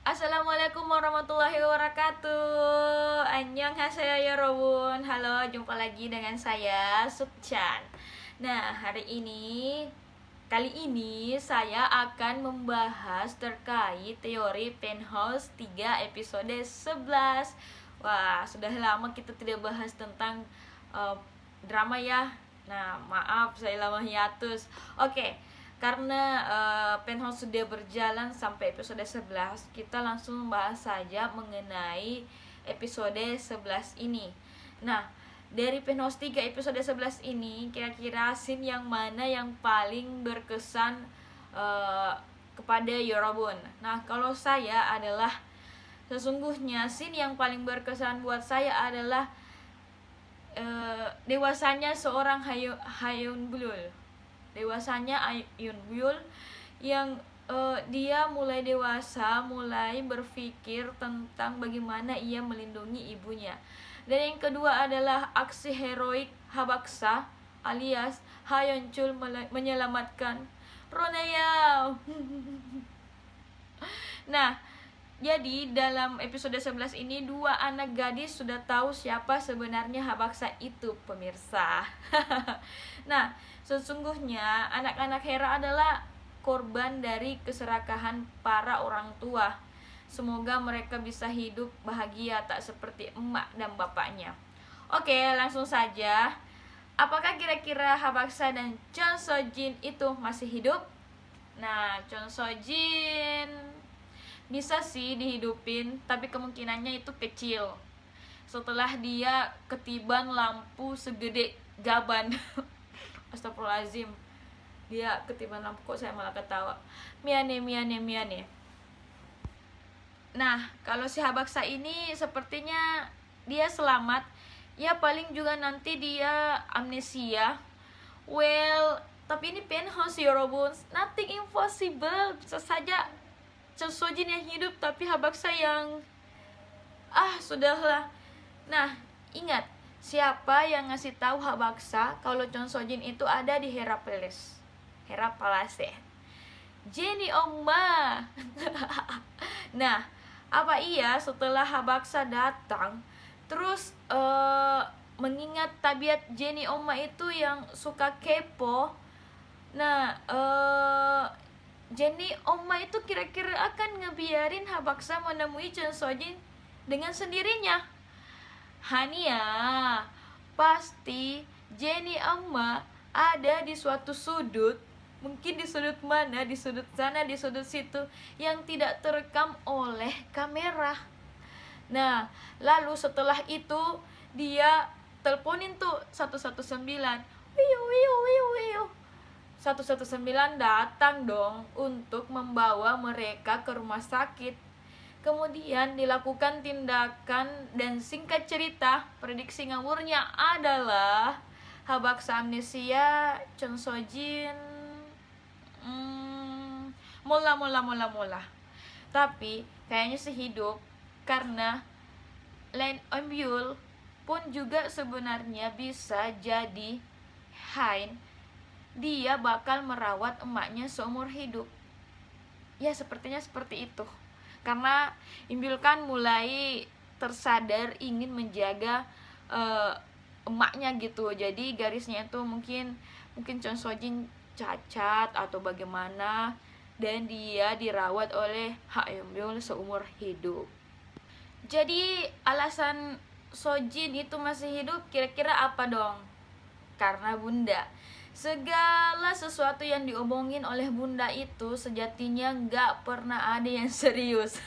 Assalamualaikum warahmatullahi wabarakatuh. Annyeonghaseyo yorobun. Halo, jumpa lagi dengan saya Sukchan. Nah, kali ini saya akan membahas terkait teori Penthouse 3 episode 11. Wah, sudah lama kita tidak bahas tentang drama ya. Nah, maaf saya lama hiatus. Oke, karena Penthouse sudah berjalan sampai episode 11, kita langsung membahas saja mengenai episode 11 ini. Nah, dari Penthouse 3 episode 11 ini, kira-kira scene yang mana yang paling berkesan kepada Yorobun? Nah, kalau saya adalah sesungguhnya scene yang paling berkesan buat saya adalah dewasanya seorang Hyun Byul. Dewasanya Hyun Byul yang dia mulai dewasa, mulai berpikir tentang bagaimana ia melindungi ibunya. Dan yang kedua adalah aksi heroik Habaksa alias Hyun Chul menyelamatkan Roneo. Nah, jadi dalam episode 11 ini dua anak gadis sudah tahu siapa sebenarnya Habaksa itu, pemirsa. Nah, sesungguhnya anak-anak Hera adalah korban dari keserakahan para orang tua. Semoga mereka bisa hidup bahagia tak seperti emak dan bapaknya. Oke, langsung saja. Apakah kira-kira Habaksa dan Chon Sojin itu masih hidup? Nah, Chon Sojin bisa sih dihidupin, tapi kemungkinannya itu kecil. Setelah dia ketiban lampu segede gaban. Astagfirullahaladzim, dia ketiban lampu, kok saya malah ketawa. Miane. Nah, kalau si Habaksa ini sepertinya dia selamat. Ya paling juga nanti dia amnesia. Well, tapi ini Penthouse Yorobun, nothing impossible. Bisa saja Chon Sojin yang hidup tapi Habaksa yang sudahlah. Nah, ingat siapa yang ngasih tahu Habaksa kalau Chon Sojin itu ada di Hera Palace? Hera Palace. Jenny Oma. Nah, apa iya setelah Habaksa datang terus mengingat tabiat Jenny Oma itu yang suka kepo. Nah, Jenny Oma itu kira-kira akan ngebiarin Habaksa menemui Chon Sojin dengan sendirinya? Hania, pasti Jenny Oma ada di suatu sudut, mungkin di sudut mana, di sudut sana, di sudut situ, yang tidak terekam oleh kamera. Nah, lalu setelah itu dia teleponin tuh 119. Wiu. 119 datang dong untuk membawa mereka ke rumah sakit. Kemudian dilakukan tindakan dan singkat cerita, prediksi ngawurnya adalah Habaksa amnesia, Chon Sojin mola. Tapi kayaknya sih hidup karena Len Eombyul pun juga sebenarnya bisa jadi Hein. Dia bakal merawat emaknya seumur hidup. Ya sepertinya seperti itu. Karena Eombyul kan mulai tersadar ingin menjaga emaknya gitu. Jadi garisnya itu mungkin Chon Sojin cacat atau bagaimana, dan dia dirawat oleh Eombyul seumur hidup. Jadi alasan Sojin itu masih hidup kira-kira apa dong? Karena bunda. Segala sesuatu yang diomongin oleh bunda itu sejatinya gak pernah ada yang serius.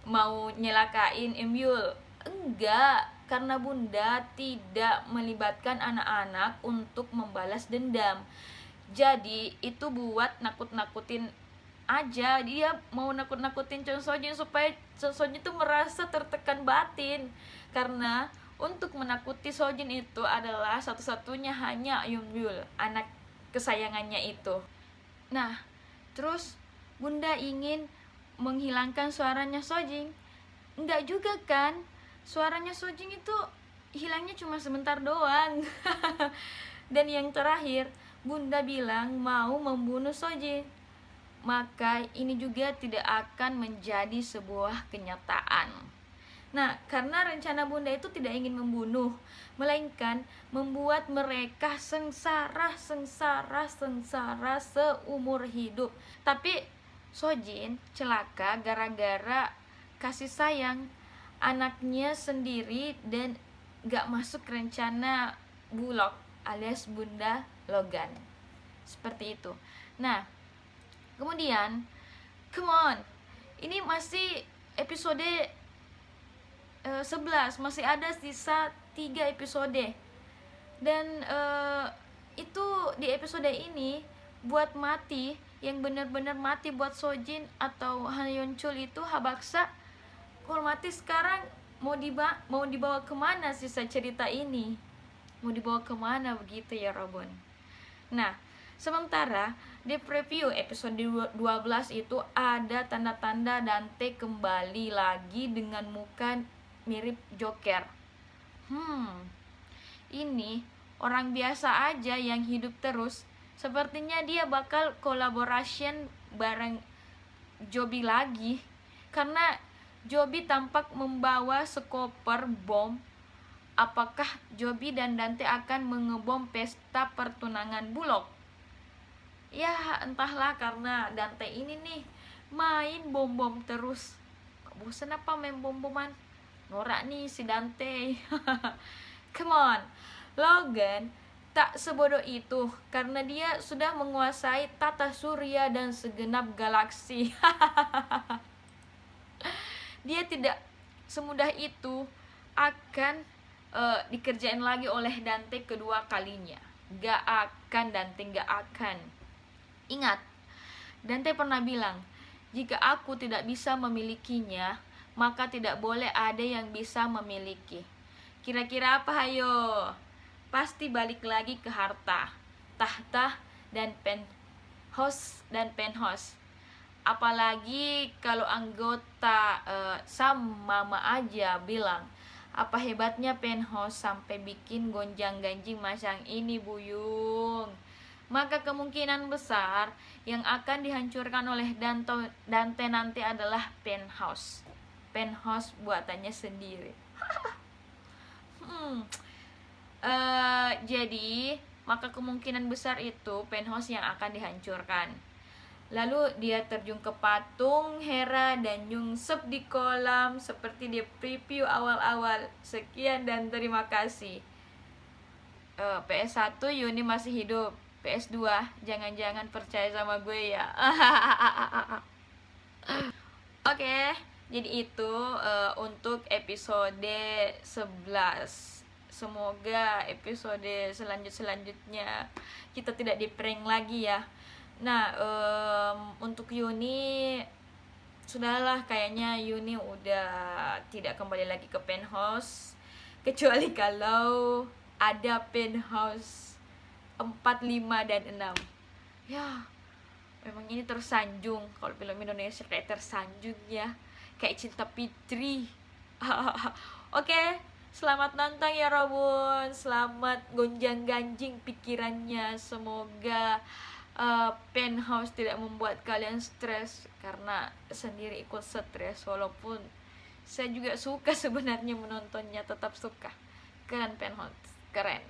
Mau nyelakain Eombyul? Enggak, karena bunda tidak melibatkan anak-anak untuk membalas dendam. Jadi itu buat nakut-nakutin aja. Dia mau nakut-nakutin Chon Sojin supaya Chon Sojin itu merasa tertekan batin. Karena untuk menakuti Sojin itu adalah satu-satunya hanya Eombyul, anak kesayangannya itu. Nah, terus bunda ingin menghilangkan suaranya Sojin. Enggak juga kan? Suaranya Sojin itu hilangnya cuma sebentar doang. Dan yang terakhir, bunda bilang mau membunuh Sojin. maka ini juga tidak akan menjadi sebuah kenyataan. Nah, karena rencana bunda itu tidak ingin membunuh, melainkan membuat mereka sengsara seumur hidup. Tapi Sojin celaka gara-gara kasih sayang anaknya sendiri dan gak masuk rencana Bullock alias Bunda Logan. Seperti itu. Nah, kemudian, come on, ini masih episode 11, masih ada sisa 3 episode. Dan itu di episode ini buat mati, yang benar-benar mati buat Sojin atau Han Yeon Chul itu Habaksa. Kalau mati sekarang mau dibawa kemana sisa cerita ini? Mau dibawa kemana begitu ya Robon? Nah, sementara di preview episode 12 itu ada tanda-tanda Dante kembali lagi dengan muka mirip Joker. Ini orang biasa aja yang hidup terus. Sepertinya dia bakal collaboration bareng Joby lagi. Karena Joby tampak membawa sekoper bom. Apakah Joby dan Dante akan mengebom pesta pertunangan Bullock? Ya entahlah, karena Dante ini nih main bom-bom terus. Kok bosan apa main bom-boman? Norak nih si Dante. Come on, Logan tak sebodoh itu karena dia sudah menguasai tata surya dan segenap galaksi. Dia tidak semudah itu akan dikerjain lagi oleh Dante kedua kalinya. Gak akan, Dante gak akan. Ingat, Dante pernah bilang, jika aku tidak bisa memilikinya, maka tidak boleh ada yang bisa memiliki. Kira-kira apa hayo? Pasti balik lagi ke harta, tahta, dan penthouse. Apalagi kalau anggota Mama aja bilang, apa hebatnya penthouse sampai bikin gonjang-ganjing macam ini Buyung. Maka kemungkinan besar yang akan dihancurkan oleh Dante nanti adalah penthouse buatannya sendiri. Jadi maka kemungkinan besar itu penthouse yang akan dihancurkan. Lalu dia terjun ke patung Hera dan nyungsep di kolam seperti di preview awal-awal. Sekian dan terima kasih. PS1 Yuni masih hidup. PS2 jangan-jangan percaya sama gue ya. Oke, jadi itu untuk episode 11. Semoga episode selanjutnya kita tidak di prank lagi ya. Nah, untuk Yuni sudahlah, kayaknya Yuni udah tidak kembali lagi ke penthouse, kecuali kalau ada penthouse 4, 5, dan 6. Ya, memang ini tersanjung. Kalau film Indonesia kayak tersanjung ya, kayak Cinta Fitri. Oke, selamat nonton ya Robun. Selamat gonjang-ganjing pikirannya. Semoga penthouse tidak membuat kalian stres, karena sendiri ikut stres. Walaupun saya juga suka sebenarnya menontonnya, tetap suka. Keren penthouse, keren.